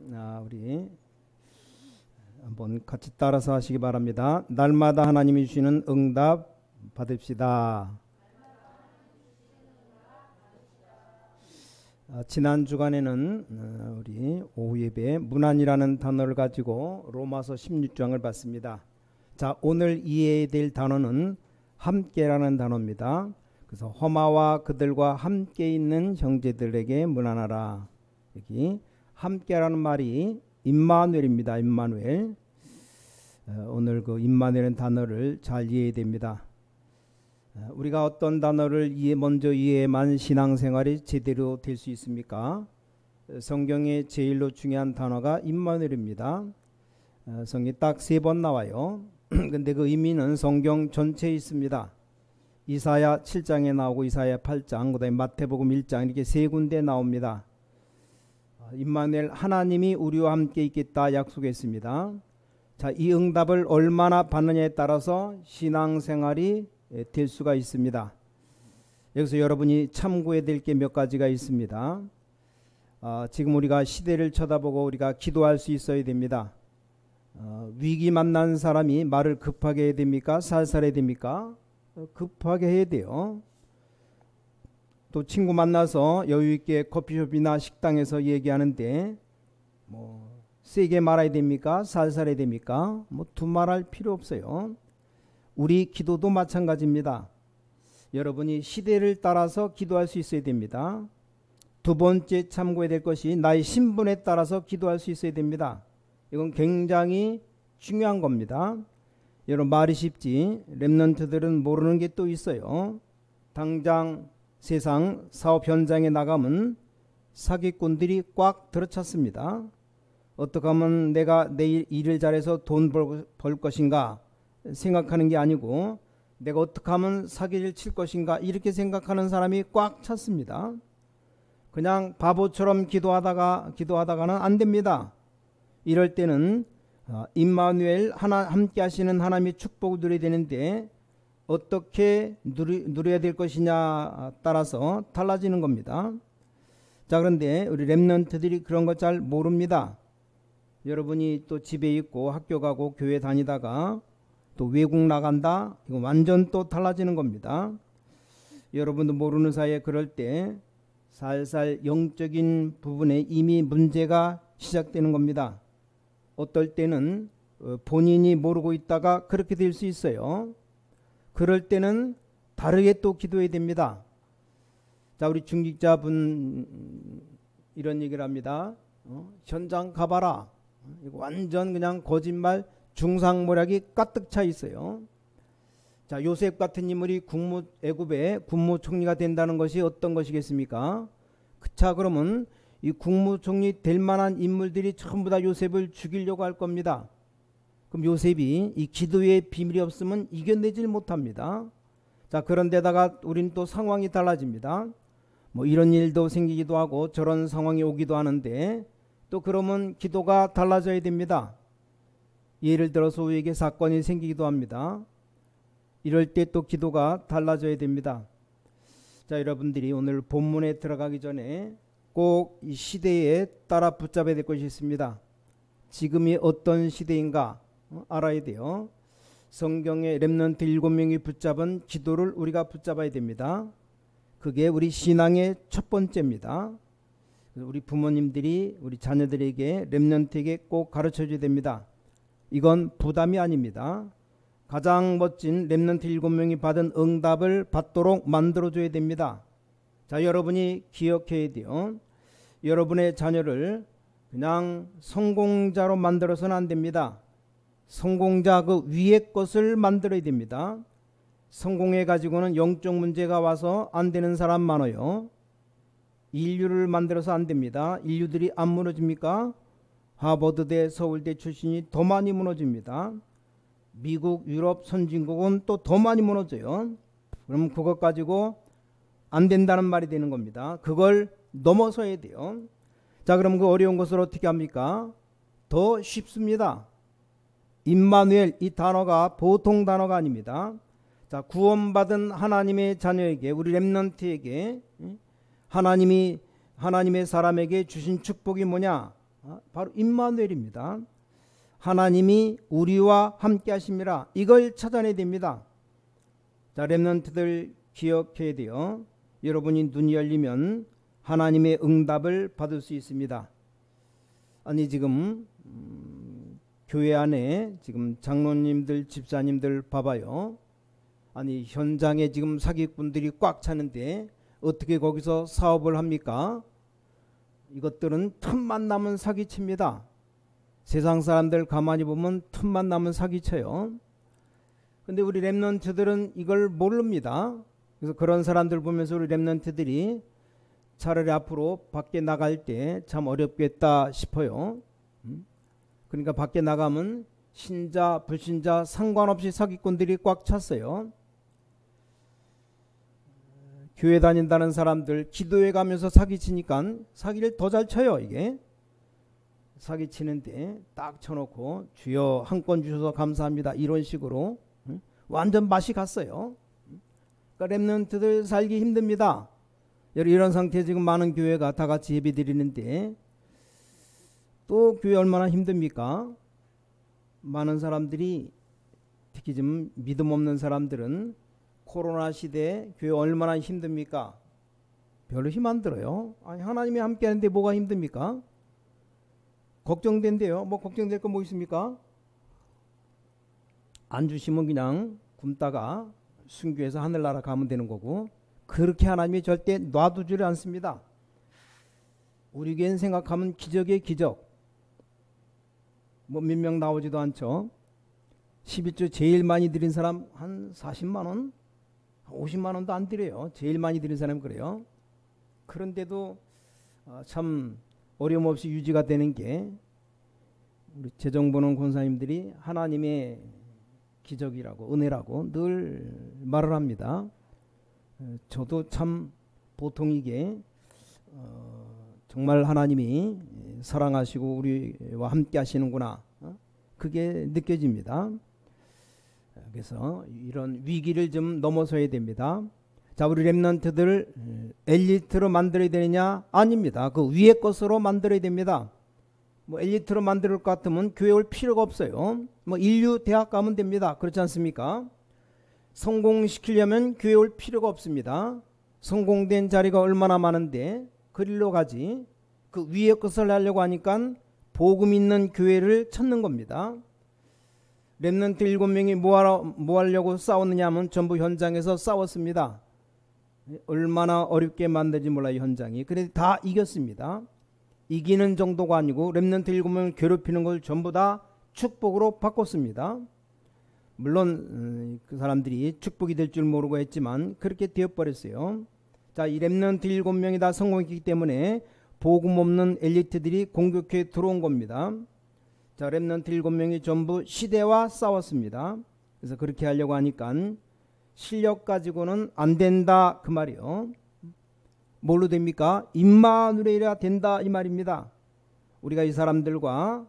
우리 한번 같이 따라서 하시기 바랍니다. 날마다 하나님이 주시는 응답 받읍시다. 지난 주간에는 우리 오후 예배에 문안이라는 단어를 가지고 로마서 16장을 봤습니다. 자, 오늘 이해해야 될 단어는 함께라는 단어입니다. 그래서 허마와 그들과 함께 있는 형제들에게 문안하라. 여기 함께라는 말이 임마누엘입니다. 임마누엘. 오늘 그 임마누엘은 단어를 잘 이해해야 됩니다. 우리가 어떤 단어를 먼저 이해해만 신앙생활이 제대로 될 수 있습니까? 성경의 제일로 중요한 단어가 임마누엘입니다. 성경에 딱 3번 나와요. 근데 그 의미는 성경 전체에 있습니다. 이사야 7장에 나오고 이사야 8장, 그다음에 마태복음 1장 이렇게 3군데 나옵니다. 임마누엘 하나님이 우리와 함께 있겠다 약속했습니다. 자, 이 응답을 얼마나 받느냐에 따라서 신앙생활이 될 수가 있습니다. 여기서 여러분이 참고해야 될 게 몇 가지가 있습니다. 지금 우리가 시대를 쳐다보고 우리가 기도할 수 있어야 됩니다. 위기 만난 사람이 말을 급하게 해야 됩니까? 살살 해야 됩니까? 급하게 해야 돼요. 또 친구 만나서 여유있게 커피숍이나 식당에서 얘기하는데 세게 말해야 됩니까? 살살 해야 됩니까? 두말할 필요 없어요. 우리 기도도 마찬가지입니다. 여러분이 시대를 따라서 기도할 수 있어야 됩니다. 두 번째 참고해야 될 것이 나의 신분에 따라서 기도할 수 있어야 됩니다. 이건 굉장히 중요한 겁니다. 여러분 말이 쉽지 렘넌트들은 모르는 게 또 있어요. 당장 세상 사업 현장에 나가면 사기꾼들이 꽉 들어찼습니다. 어떻게 하면 내가 내일 일을 잘해서 돈 벌 것인가 생각하는 게 아니고 내가 어떻게 하면 사기를 칠 것인가 이렇게 생각하는 사람이 꽉 찼습니다. 그냥 바보처럼 기도하다가는 안 됩니다. 이럴 때는 임마누엘 함께 하시는 하나님의 축복을 누려야 되는데 어떻게 누려야 될 것이냐 따라서 달라지는 겁니다. 자, 그런데 우리 렘넌트들이 그런 거 잘 모릅니다. 여러분이 또 집에 있고 학교 가고 교회 다니다가 또 외국 나간다? 이거 완전 또 달라지는 겁니다. 여러분도 모르는 사이에 그럴 때 살살 영적인 부분에 이미 문제가 시작되는 겁니다. 어떨 때는 본인이 모르고 있다가 그렇게 될 수 있어요. 그럴 때는 다르게 또 기도해야 됩니다. 자, 우리 중직자분 이런 얘기를 합니다. 현장 가봐라. 이거 완전 그냥 거짓말 중상모략이 가득 차 있어요. 자, 요셉 같은 인물이 애굽의 국무총리가 된다는 것이 어떤 것이겠습니까? 자, 그러면 이 국무총리 될 만한 인물들이 전부 다 요셉을 죽이려고 할 겁니다. 그럼 요셉이 이 기도의 비밀이 없으면 이겨내질 못합니다. 자, 그런데다가 우리는 또 상황이 달라집니다. 이런 일도 생기기도 하고 저런 상황이 오기도 하는데 또 그러면 기도가 달라져야 됩니다. 예를 들어서 우리에게 사건이 생기기도 합니다. 이럴 때 또 기도가 달라져야 됩니다. 자, 여러분들이 오늘 본문에 들어가기 전에 꼭 이 시대에 따라 붙잡아야 될 것이 있습니다. 지금이 어떤 시대인가 알아야 돼요. 성경의 렘넌트 7명이 붙잡은 기도를 우리가 붙잡아야 됩니다. 그게 우리 신앙의 첫 번째입니다. 우리 부모님들이 우리 자녀들에게 렘넌트에게 꼭 가르쳐줘야 됩니다. 이건 부담이 아닙니다. 가장 멋진 렘넌트 7명이 받은 응답을 받도록 만들어줘야 됩니다. 자, 여러분이 기억해야 돼요. 여러분의 자녀를 그냥 성공자로 만들어서는 안 됩니다. 성공자 그 위의 것을 만들어야 됩니다. 성공해가지고는 영적 문제가 와서 안 되는 사람 많아요. 인류를 만들어서 안 됩니다. 인류들이 안 무너집니까? 하버드대, 서울대 출신이 더 많이 무너집니다. 미국, 유럽 선진국은 또 더 많이 무너져요. 그럼 그것 가지고 안 된다는 말이 되는 겁니다. 그걸 넘어서야 돼요. 자, 그럼 그 어려운 것을 어떻게 합니까? 더 쉽습니다. 임마누엘 이 단어가 보통 단어가 아닙니다. 자, 구원받은 하나님의 자녀에게 우리 렘넌트에게 하나님의 사람에게 주신 축복이 뭐냐? 바로 임마누엘입니다. 하나님이 우리와 함께 하심이라. 이걸 찾아내야 됩니다. 자, 렘넌트들 기억해야 돼요. 여러분이 눈이 열리면 하나님의 응답을 받을 수 있습니다. 아니 지금 교회 안에 지금 장로님들 집사님들 봐봐요. 아니 현장에 지금 사기꾼들이 꽉 차는데 어떻게 거기서 사업을 합니까? 이것들은 틈만 나면 사기칩니다. 세상 사람들 가만히 보면 틈만 나면 사기쳐요. 근데 우리 렘넌트들은 이걸 모릅니다. 그래서 그런 사람들 보면서 우리 렘넌트들이 차라리 앞으로 밖에 나갈 때 참 어렵겠다 싶어요. 그러니까 밖에 나가면 신자 불신자 상관없이 사기꾼들이 꽉 찼어요. 교회 다닌다는 사람들 기도회 가면서 사기치니까 사기를 더 잘 쳐요. 이게 사기치는데 딱 쳐놓고 주여 한 건 주셔서 감사합니다 이런 식으로 완전 맛이 갔어요. 그러니까 렘넌트들 살기 힘듭니다. 이런 상태에 지금 많은 교회가 다 같이 예배 드리는데 또 교회 얼마나 힘듭니까? 많은 사람들이 특히 좀 믿음 없는 사람들은 코로나 시대에 교회 얼마나 힘듭니까? 별로 힘 안 들어요. 아니 하나님이 함께 하는데 뭐가 힘듭니까? 걱정된대요. 뭐 걱정될 거 뭐 있습니까? 안 주시면 그냥 굶다가 순교해서 하늘나라 가면 되는 거고 그렇게 하나님이 절대 놔두지를 않습니다. 우리 교회는 생각하면 기적의 기적. 뭐 몇 명 나오지도 않죠. 11조 제일 많이 드린 사람 한 40만 원? 50만 원도 안 드려요. 제일 많이 드린 사람은 그래요. 그런데도 참 어려움 없이 유지가 되는 게 우리 재정보는 권사님들이 하나님의 기적이라고 은혜라고 늘 말을 합니다. 저도 참 보통 이게 정말 하나님이 사랑하시고 우리와 함께 하시는구나 그게 느껴집니다. 그래서 이런 위기를 좀 넘어서야 됩니다. 자, 우리 렘넌트들 엘리트로 만들어야 되느냐? 아닙니다. 그 위의 것으로 만들어야 됩니다. 뭐 엘리트로 만들 것 같으면 교회 올 필요가 없어요. 뭐 인류 대학 가면 됩니다. 그렇지 않습니까? 성공시키려면 교회 올 필요가 없습니다. 성공된 자리가 얼마나 많은데 그리로 가지. 그 위의 것을 하려고 하니까 복음 있는 교회를 찾는 겁니다. 렘넌트 7명이 뭐 하려고 싸웠느냐 하면 전부 현장에서 싸웠습니다. 얼마나 어렵게 만들지 몰라요 현장이. 그런데 다 이겼습니다. 이기는 정도가 아니고 렘넌트 7명을 괴롭히는 걸 전부 다 축복으로 바꿨습니다. 물론 그 사람들이 축복이 될 줄 모르고 했지만 그렇게 되어버렸어요. 자, 이 렘넌트 7명이 다 성공했기 때문에 복음 없는 엘리트들이 공격해 들어온 겁니다. 자, 렘넌트 7명이 전부 시대와 싸웠습니다. 그래서 그렇게 하려고 하니까 실력 가지고는 안 된다 그 말이요. 뭘로 됩니까? 임마누엘이라 된다 이 말입니다. 우리가 이 사람들과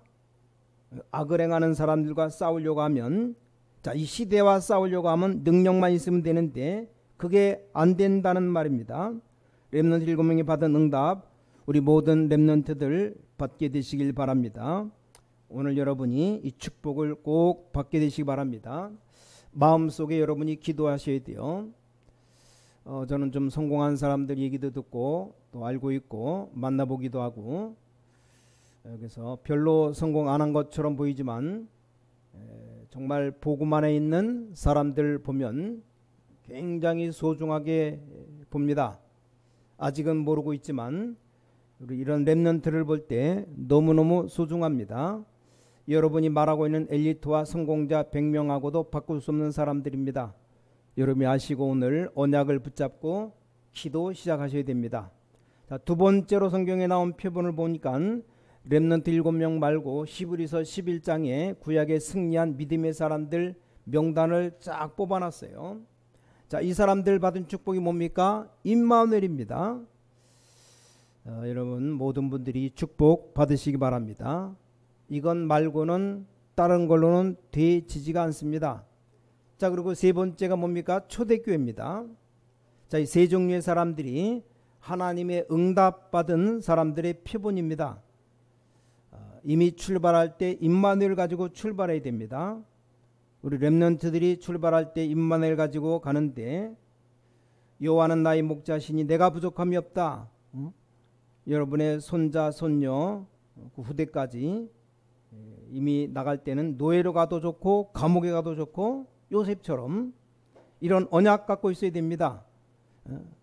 악을 행하는 사람들과 싸우려고 하면 자, 이 시대와 싸우려고 하면 능력만 있으면 되는데 그게 안 된다는 말입니다. 렘넌트 7명이 받은 응답 우리 모든 렘넌트들 받게 되시길 바랍니다. 오늘 여러분이 이 축복을 꼭 받게 되시기 바랍니다. 마음속에 여러분이 기도하셔야 돼요. 저는 좀 성공한 사람들 얘기도 듣고 또 알고 있고 만나보기도 하고 그래서 별로 성공 안 한 것처럼 보이지만 정말 복음 안에 있는 사람들 보면 굉장히 소중하게 봅니다. 아직은 모르고 있지만 우리 이런 렘넌트를 볼 때 너무너무 소중합니다. 여러분이 말하고 있는 엘리트와 성공자 100명하고도 바꿀 수 없는 사람들입니다. 여러분이 아시고 오늘 언약을 붙잡고 기도 시작하셔야 됩니다. 자, 두 번째로 성경에 나온 표본을 보니까 렘넌트 7명 말고 히브리서 11장에 구약에 승리한 믿음의 사람들 명단을 쫙 뽑아놨어요. 자, 이 사람들 받은 축복이 뭡니까? 임마누엘입니다. 여러분 모든 분들이 축복 받으시기 바랍니다. 이건 말고는 다른 걸로는 되지지가 않습니다. 자, 그리고 세 번째가 뭡니까? 초대교회입니다. 자, 이 세 종류의 사람들이 하나님의 응답받은 사람들의 표본입니다. 이미 출발할 때 임마누엘 가지고 출발해야 됩니다. 우리 렘넌트들이 출발할 때 임마누엘 가지고 가는데 여호와는 나의 목자시니 내가 부족함이 없다. 여러분의 손자 손녀 그 후대까지 이미 나갈 때는 노예로 가도 좋고 감옥에 가도 좋고 요셉처럼 이런 언약 갖고 있어야 됩니다.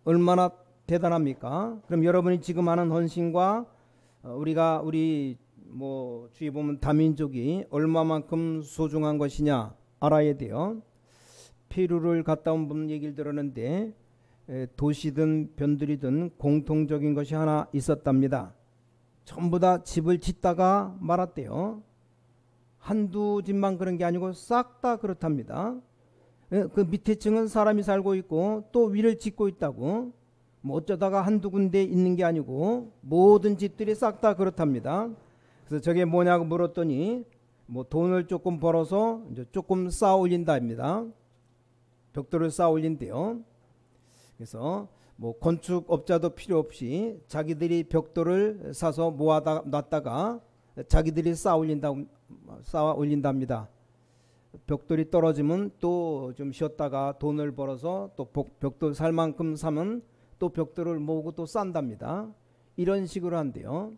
얼마나 대단합니까? 그럼 여러분이 지금 하는 헌신과 우리 주위에 보면 다민족이 얼마만큼 소중한 것이냐 알아야 돼요. 페루를 갔다 온 분 얘기를 들었는데 도시든 변두리든 공통적인 것이 하나 있었답니다. 전부 다 집을 짓다가 말았대요. 한두 집만 그런 게 아니고 싹 다 그렇답니다. 그 밑에 층은 사람이 살고 있고 또 위를 짓고 있다고. 뭐 어쩌다가 한두 군데 있는 게 아니고 모든 집들이 싹 다 그렇답니다. 그래서 저게 뭐냐고 물었더니 뭐 돈을 조금 벌어서 이제 조금 쌓아 올린다입니다. 벽돌을 쌓아 올린대요. 그래서 뭐 건축업자도 필요 없이 자기들이 벽돌을 사서 모아다 놨다가 자기들이 쌓아 올린답니다. 벽돌이 떨어지면 또 좀 쉬었다가 돈을 벌어서 또 벽돌 살 만큼 사면 또 벽돌을 모으고 또 싼답니다. 이런 식으로 한대요.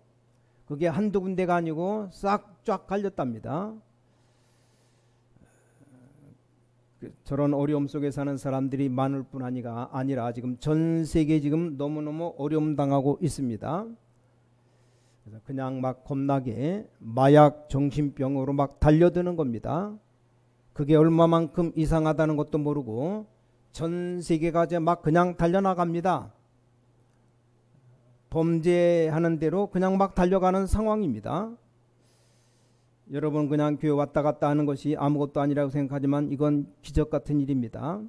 그게 한두 군데가 아니고 싹 쫙 갈렸답니다. 저런 어려움 속에 사는 사람들이 많을 뿐 아니라 지금 전 세계 지금 너무너무 어려움 당하고 있습니다. 그래서 그냥 막 겁나게 마약 정신병으로 막 달려드는 겁니다. 그게 얼마만큼 이상하다는 것도 모르고 전 세계가 이제 막 그냥 달려나갑니다. 범죄하는 대로 그냥 막 달려가는 상황입니다. 여러분 그냥 교회 왔다 갔다 하는 것이 아무것도 아니라고 생각하지만 이건 기적 같은 일입니다.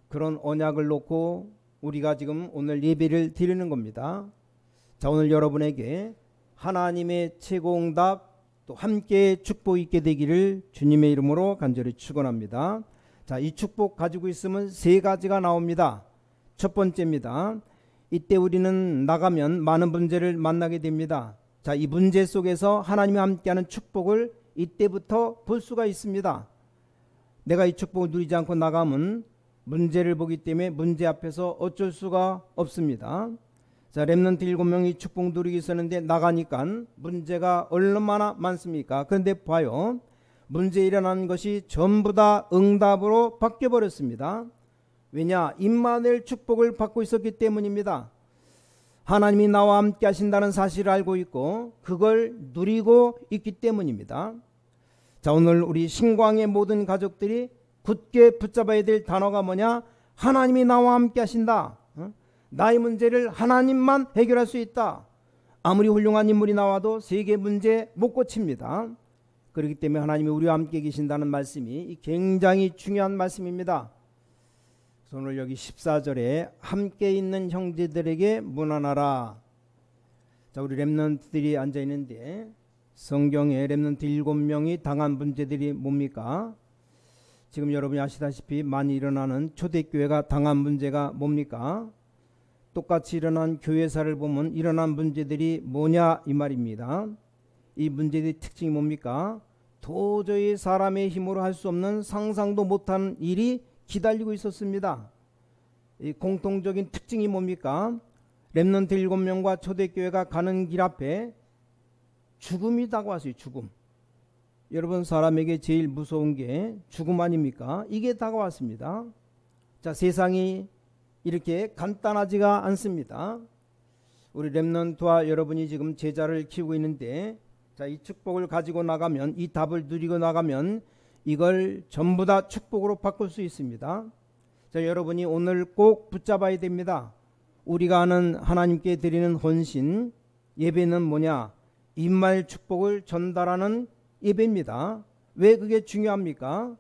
그런 언약을 놓고 우리가 지금 오늘 예배를 드리는 겁니다. 자, 오늘 여러분에게 하나님의 최고응답 또 함께 축복 있게 되기를 주님의 이름으로 간절히 축원합니다. 자, 이 축복 가지고 있으면 세 가지가 나옵니다. 첫 번째입니다. 이때 우리는 나가면 많은 문제를 만나게 됩니다. 자, 이 문제 속에서 하나님이 함께하는 축복을 이때부터 볼 수가 있습니다. 내가 이 축복을 누리지 않고 나가면 문제를 보기 때문에 문제 앞에서 어쩔 수가 없습니다. 자, 렘넌트 7명이 축복 누리고 있었는데 나가니까 문제가 얼마나 많습니까? 그런데 봐요. 문제 일어나는 것이 전부 다 응답으로 바뀌어버렸습니다. 왜냐? 임마누엘 축복을 받고 있었기 때문입니다. 하나님이 나와 함께 하신다는 사실을 알고 있고 그걸 누리고 있기 때문입니다. 자, 오늘 우리 신광의 모든 가족들이 굳게 붙잡아야 될 단어가 뭐냐? 하나님이 나와 함께 하신다. 나의 문제를 하나님만 해결할 수 있다. 아무리 훌륭한 인물이 나와도 세계 문제 못 고칩니다. 그렇기 때문에 하나님이 우리와 함께 계신다는 말씀이 굉장히 중요한 말씀입니다. 오늘 여기 14절에 함께 있는 형제들에게 문안하라. 자, 우리 렘넌트들이 앉아 있는데 성경에 렘넌트 7명이 당한 문제들이 뭡니까? 지금 여러분이 아시다시피 많이 일어나는 초대교회가 당한 문제가 뭡니까? 똑같이 일어난 교회사를 보면 일어난 문제들이 뭐냐 이 말입니다. 이 문제들의 특징이 뭡니까? 도저히 사람의 힘으로 할 수 없는 상상도 못한 일이 기다리고 있었습니다. 이 공통적인 특징이 뭡니까? 렘넌트 7명과 초대교회가 가는 길 앞에 죽음이 다가왔어요. 죽음. 여러분 사람에게 제일 무서운 게 죽음 아닙니까? 이게 다가왔습니다. 자, 세상이 이렇게 간단하지가 않습니다. 우리 렘넌트와 여러분이 지금 제자를 키우고 있는데 자, 이 축복을 가지고 나가면 이 답을 누리고 나가면 이걸 전부 다 축복으로 바꿀 수 있습니다. 자, 여러분이 오늘 꼭 붙잡아야 됩니다. 우리가 하는 하나님께 드리는 헌신 예배는 뭐냐? 임마누엘 축복을 전달하는 예배입니다. 왜 그게 중요합니까?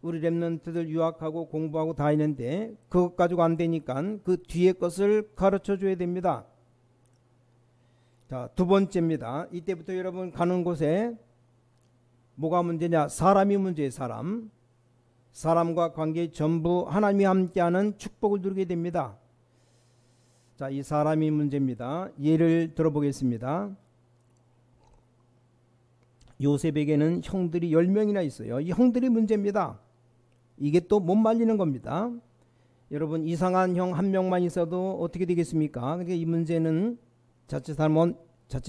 우리 렘넌트들 유학하고 공부하고 다 있는데 그것 가지고 안 되니까 그 뒤에 것을 가르쳐 줘야 됩니다. 자, 두 번째입니다. 이때부터 여러분 가는 곳에 뭐가 문제냐? 사람이 문제예요. 사람과 관계 전부 하나님이 함께하는 축복을 누리게 됩니다. 자, 이 사람이 문제입니다. 예를 들어보겠습니다. 요셉에게는 형들이 10명이나 있어요. 이 형들이 문제입니다. 이게 또 못 말리는 겁니다. 여러분, 이상한 형 한 명만 있어도 어떻게 되겠습니까? 그러니까 이 문제는 자칫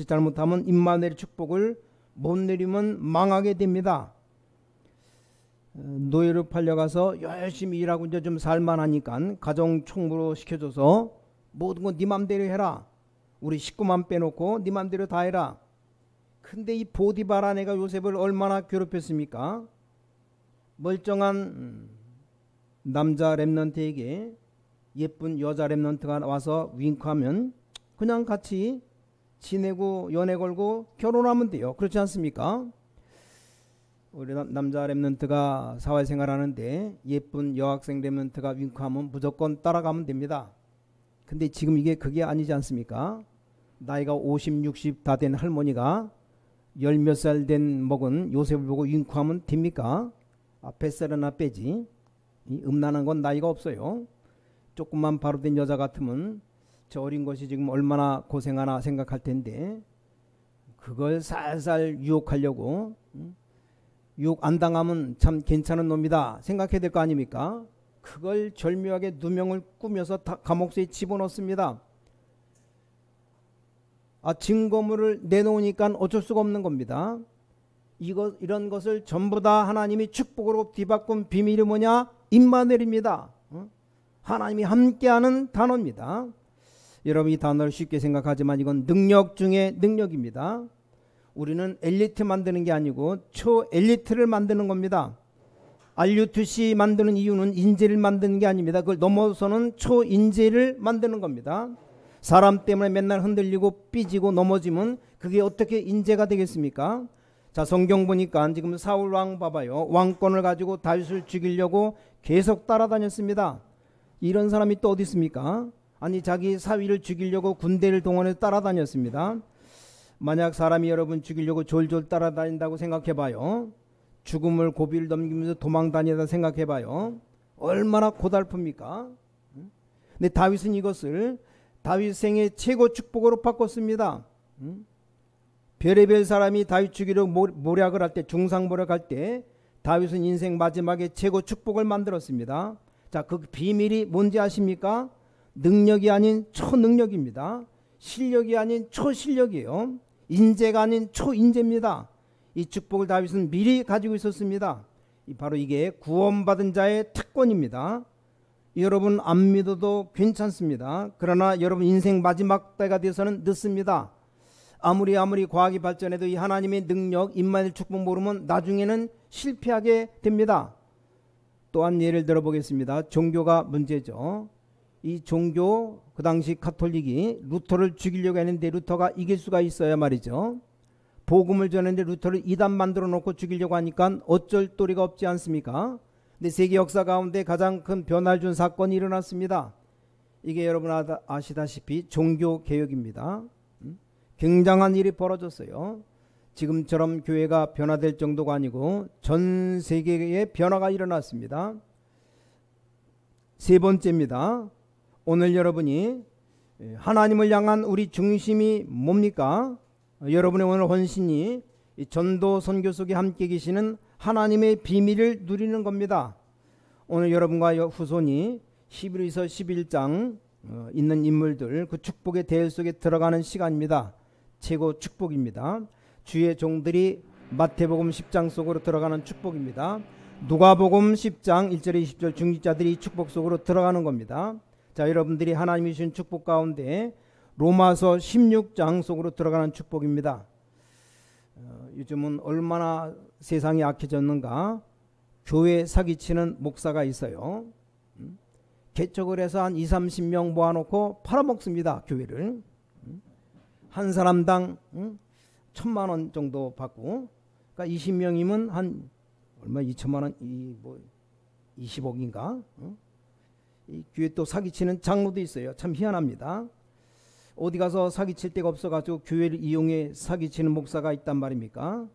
잘못하면 임마누엘의 축복을 못 내리면 망하게 됩니다. 노예로 팔려가서 열심히 일하고 이제 좀 살만하니까 가정 총무로 시켜줘서 모든 건 네 맘대로 해라. 우리 식구만 빼놓고 네 맘대로 다 해라. 근데 이 보디바라 내가 요셉을 얼마나 괴롭혔습니까? 멀쩡한 남자 랩런트에게 예쁜 여자 랩런트가 와서 윙크하면 그냥 같이 지내고 연애 걸고 결혼하면 돼요. 그렇지 않습니까? 우리 남자 랩런트가 사회생활하는데 예쁜 여학생 랩런트가 윙크하면 무조건 따라가면 됩니다. 근데 지금 이게 그게 아니지 않습니까? 나이가 50, 60 다 된 할머니가 열 몇 살 된 먹은 요셉을 보고 윙크하면 됩니까? 뱃살이나 빼지. 이 음란한 건 나이가 없어요. 조금만 바로 된 여자 같으면 저 어린 것이 지금 얼마나 고생하나 생각할 텐데 그걸 살살 유혹하려고 유혹 안 당하면 참 괜찮은 놈이다 생각해야 될 거 아닙니까? 그걸 절묘하게 누명을 꾸며서 다 감옥에 집어넣습니다. 증거물을 내놓으니까 어쩔 수가 없는 겁니다. 이런 것을 전부 다 하나님이 축복으로 뒤바꾼 비밀이 뭐냐? 임마누엘입니다. 하나님이 함께하는 단어입니다. 여러분, 이 단어를 쉽게 생각하지만 이건 능력 중에 능력입니다. 우리는 엘리트 만드는 게 아니고 초엘리트를 만드는 겁니다. RUTC 만드는 이유는 인재를 만드는 게 아닙니다. 그걸 넘어서는 초인재를 만드는 겁니다. 사람 때문에 맨날 흔들리고 삐지고 넘어지면 그게 어떻게 인재가 되겠습니까? 자, 성경 보니까 지금 사울 왕 봐봐요. 왕권을 가지고 다윗을 죽이려고 계속 따라다녔습니다. 이런 사람이 또 어디 있습니까? 아니, 자기 사위를 죽이려고 군대를 동원해서 따라다녔습니다. 만약 사람이 여러분 죽이려고 졸졸 따라다닌다고 생각해봐요. 죽음을 고비를 넘기면서 도망다니다 생각해봐요. 얼마나 고달픕니까? 근데 다윗은 이것을 다윗 생의 최고 축복으로 바꿨습니다. 별의별 사람이 다윗 죽이려고 모략을 할 때, 중상모략할 때 다윗은 인생 마지막에 최고 축복을 만들었습니다. 자, 그 비밀이 뭔지 아십니까? 능력이 아닌 초능력입니다. 실력이 아닌 초실력이에요. 인재가 아닌 초인재입니다. 이 축복을 다윗은 미리 가지고 있었습니다. 바로 이게 구원받은 자의 특권입니다. 여러분 안 믿어도 괜찮습니다. 그러나 여러분 인생 마지막 때가 되어서는 늦습니다. 아무리 과학이 발전해도 이 하나님의 능력, 임마누엘 축복 모르면 나중에는 실패하게 됩니다. 또한 예를 들어보겠습니다. 종교가 문제죠. 이 종교, 그 당시 가톨릭이 루터를 죽이려고 했는데 루터가 이길 수가 있어야 말이죠. 복음을 전했는데 루터를 이단 만들어 놓고 죽이려고 하니까 어쩔 도리가 없지 않습니까? 근데 세계 역사 가운데 가장 큰 변화를 준 사건이 일어났습니다. 이게 여러분 아시다시피 종교개혁입니다. 굉장한 일이 벌어졌어요. 지금처럼 교회가 변화될 정도가 아니고 전 세계에 변화가 일어났습니다. 세 번째입니다. 오늘 여러분이 하나님을 향한 우리 중심이 뭡니까? 여러분의 오늘 헌신이 이 전도 선교 속에 함께 계시는 하나님의 비밀을 누리는 겁니다. 오늘 여러분과 후손이 히브리서 11장 있는 인물들 그 축복의 대열 속에 들어가는 시간입니다. 최고 축복입니다. 주의 종들이 마태복음 10장 속으로 들어가는 축복입니다. 누가복음 10장 1절에 20절 중직자들이 축복 속으로 들어가는 겁니다. 자, 여러분들이 하나님이 주신 축복 가운데 로마서 16장 속으로 들어가는 축복입니다. 요즘은 얼마나 세상이 악해졌는가. 교회 사기치는 목사가 있어요. 개척을 해서 한 20, 30명 모아놓고 팔아먹습니다. 교회를. 한 사람당 1,000만 원 정도 받고, 그러니까 20명이면 한 얼마 2천만 원, 20억인가? 이 교회 또 사기치는 장로도 있어요. 참 희한합니다. 어디 가서 사기칠 데가 없어가지고 교회를 이용해 사기치는 목사가 있단 말입니까?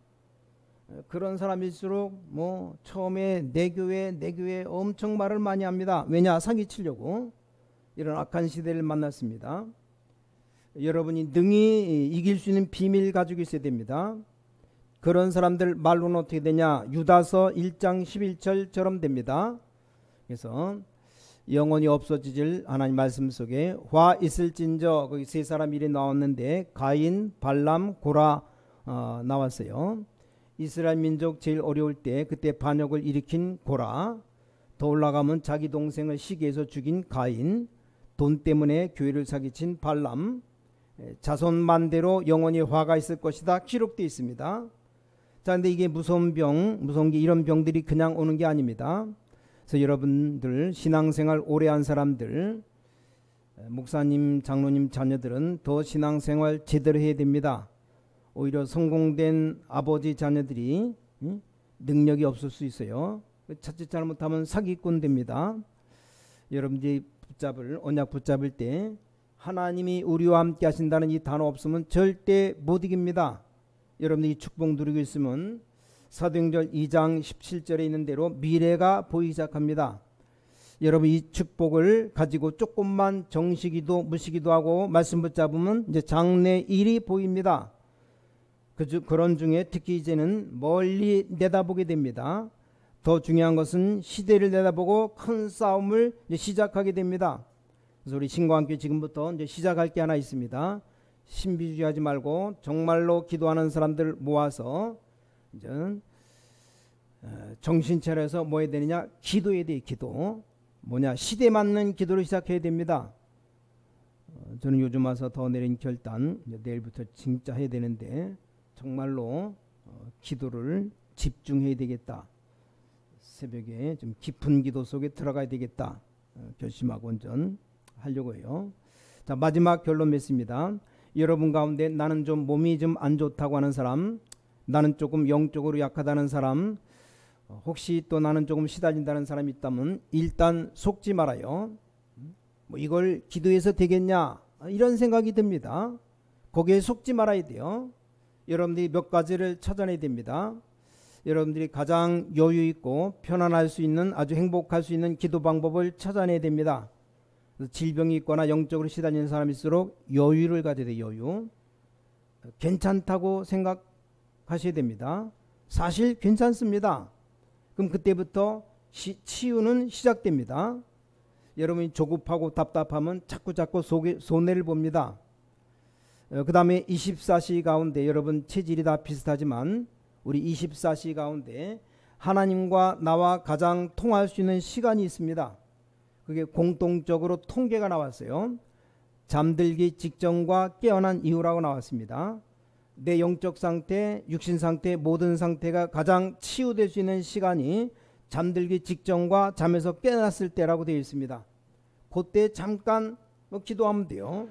그런 사람일수록 뭐 처음에 내 교회 엄청 말을 많이 합니다. 왜냐? 사기치려고. 이런 악한 시대를 만났습니다. 여러분이 능히 이길 수 있는 비밀 가지고 있어야 됩니다. 그런 사람들 말로는 어떻게 되냐? 유다서 1장 11절처럼 됩니다. 그래서 영원히 없어지질 하나님 말씀 속에 화 있을진저 거기 세 사람 이름이 나왔는데 가인, 발람, 고라 나왔어요. 이스라엘 민족 제일 어려울 때 그때 반역을 일으킨 고라, 더 올라가면 자기 동생을 시기해서 죽인 가인, 돈 때문에 교회를 사기친 발람, 자손만대로 영원히 화가 있을 것이다 기록되어 있습니다. 자, 근데 이게 무서운 게 이런 병들이 그냥 오는 게 아닙니다. 그래서 여러분들 신앙생활 오래 한 사람들, 목사님, 장로님 자녀들은 더 신앙생활 제대로 해야 됩니다. 오히려 성공된 아버지 자녀들이 능력이 없을 수 있어요. 자칫 잘못하면 사기꾼 됩니다. 여러분들이 언약 붙잡을 때 하나님이 우리와 함께 하신다는 이 단어 없으면 절대 못 이깁니다. 여러분들이 축복 누리고 있으면 사도행전 2장 17절에 있는 대로 미래가 보이기 시작합니다. 여러분 이 축복을 가지고 조금만 정시기도 무시기도 하고 말씀 붙잡으면 이제 장래 일이 보입니다. 그런 중에 특히 이제는 멀리 내다보게 됩니다. 더 중요한 것은 시대를 내다보고 큰 싸움을 이제 시작하게 됩니다. 그래서 우리 신과 함께 지금부터 이제 시작할 게 하나 있습니다. 신비주의하지 말고 정말로 기도하는 사람들 모아서 이제 정신 차려서 뭐 해야 되느냐? 기도해야 돼. 기도 뭐냐? 시대 맞는 기도를 시작해야 됩니다. 저는 요즘 와서 더 내린 결단, 내일부터 진짜 해야 되는데 정말로 기도를 집중해야 되겠다. 새벽에 좀 깊은 기도 속에 들어가야 되겠다. 결심하고 온전 하려고 해요. 자, 마지막 결론 맺습니다. 여러분 가운데 나는 좀 몸이 좀 안 좋다고 하는 사람, 나는 조금 영적으로 약하다는 사람, 혹시 또 나는 조금 시달린다는 사람이 있다면 일단 속지 말아요. 뭐 이걸 기도해서 되겠냐? 이런 생각이 듭니다. 거기에 속지 말아야 돼요. 여러분들이 몇 가지를 찾아내야 됩니다. 여러분들이 가장 여유 있고 편안할 수 있는 아주 행복할 수 있는 기도 방법을 찾아내야 됩니다. 질병이 있거나 영적으로 시달리는 사람일수록 여유를 가져야 돼요. 여유. 괜찮다고 생각하셔야 됩니다. 사실 괜찮습니다. 그럼 그때부터 치유는 시작됩니다. 여러분이 조급하고 답답하면 자꾸 손해를 봅니다. 그 다음에 24시 가운데 여러분 체질이 다 비슷하지만 우리 24시 가운데 하나님과 나와 가장 통할 수 있는 시간이 있습니다. 그게 공통적으로 통계가 나왔어요. 잠들기 직전과 깨어난 이후라고 나왔습니다. 내 영적 상태, 육신 상태, 모든 상태가 가장 치유될 수 있는 시간이 잠들기 직전과 잠에서 깨어났을 때라고 되어 있습니다. 그때 잠깐 기도하면 돼요.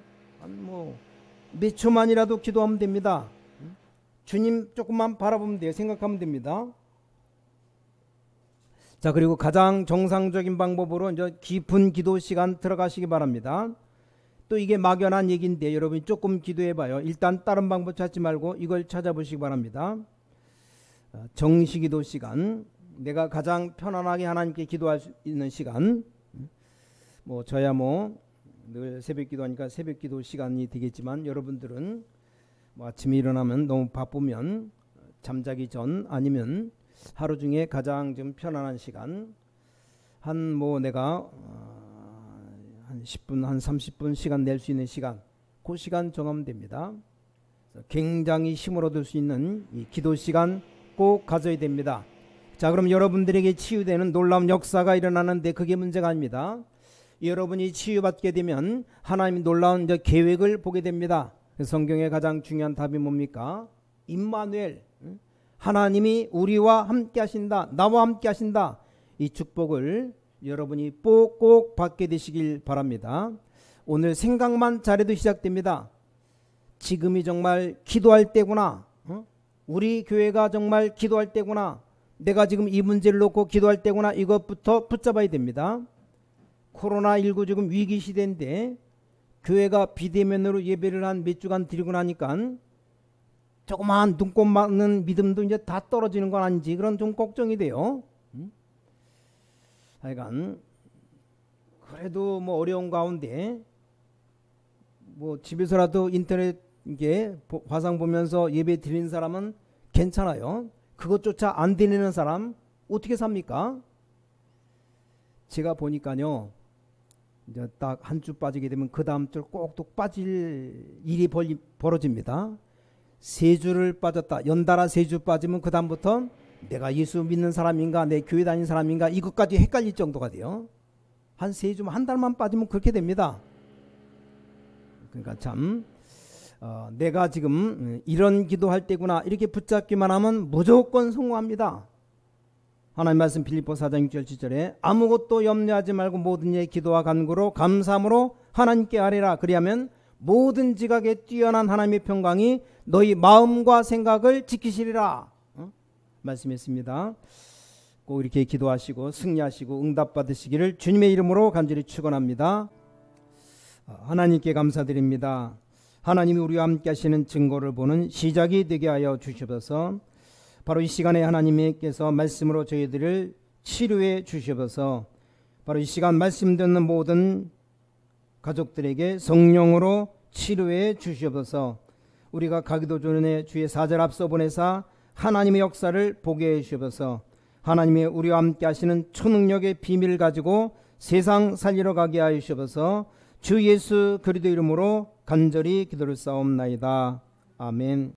몇 초만이라도 기도하면 됩니다. 주님 조금만 바라보면 돼요. 생각하면 됩니다. 자, 그리고 가장 정상적인 방법으로 이제 깊은 기도 시간 들어가시기 바랍니다. 또 이게 막연한 얘기인데 여러분이 조금 기도해봐요. 일단 다른 방법 찾지 말고 이걸 찾아보시기 바랍니다. 정시기도 시간, 내가 가장 편안하게 하나님께 기도할 수 있는 시간. 저야 늘 새벽 기도하니까 새벽 기도 시간이 되겠지만 여러분들은 아침에 일어나면 너무 바쁘면 잠자기 전 아니면 하루 중에 가장 좀 편안한 시간 내가 한 10분 한 30분 시간 낼 수 있는 시간, 그 시간 정하면 됩니다. 굉장히 힘을 얻을 수 있는 이 기도 시간 꼭 가져야 됩니다. 자, 그럼 여러분들에게 치유되는 놀라운 역사가 일어나는데 그게 문제가 아닙니다. 여러분이 치유받게 되면 하나님이 놀라운 계획을 보게 됩니다. 성경의 가장 중요한 답이 뭡니까? 임마누엘, 하나님이 우리와 함께 하신다, 나와 함께 하신다. 이 축복을 여러분이 꼭 받게 되시길 바랍니다. 오늘 생각만 잘해도 시작됩니다. 지금이 정말 기도할 때구나. 우리 교회가 정말 기도할 때구나. 내가 지금 이 문제를 놓고 기도할 때구나. 이것부터 붙잡아야 됩니다. 코로나19 지금 위기 시대인데 교회가 비대면으로 예배를 한 몇 주간 드리고 나니까 조그마한 눈곱 막는 믿음도 이제 다 떨어지는 건 아닌지 그런 좀 걱정이 돼요. 하여간 그래도 어려운 가운데 집에서라도 인터넷 화상 보면서 예배 드리는 사람은 괜찮아요. 그것조차 안 되는 사람 어떻게 삽니까? 제가 보니까요, 이제 딱 한 주 빠지게 되면 그 다음 주 꼭꼭 빠질 일이 벌어집니다. 3주를 빠졌다. 연달아 3주 빠지면 그 다음부터 내가 예수 믿는 사람인가, 내 교회 다니는 사람인가, 이것까지 헷갈릴 정도가 돼요. 한 3주, 한 달만 빠지면 그렇게 됩니다. 그러니까 참 내가 지금 이런 기도할 때구나 이렇게 붙잡기만 하면 무조건 성공합니다. 하나님 말씀 빌립보 4장 6절 7절에 아무것도 염려하지 말고 모든 일 기도와 간구로 감사함으로 하나님께 아뢰라. 그리하면 모든 지각에 뛰어난 하나님의 평강이 너희 마음과 생각을 지키시리라. 말씀했습니다. 꼭 이렇게 기도하시고 승리하시고 응답받으시기를 주님의 이름으로 간절히 축원합니다. 하나님께 감사드립니다. 하나님이 우리와 함께 하시는 증거를 보는 시작이 되게 하여 주시옵소서. 바로 이 시간에 하나님께서 말씀으로 저희들을 치료해 주시옵소서. 바로 이 시간 말씀 듣는 모든 가족들에게 성령으로 치료해 주시옵소서. 우리가 가기도 전에 주의 사절 앞서 보내사 하나님의 역사를 보게 해 주시옵소서. 하나님의 우리와 함께 하시는 초능력의 비밀을 가지고 세상 살리러 가게 하여 주시옵소서. 주 예수 그리스도 이름으로 간절히 기도를 싸움나이다. 아멘.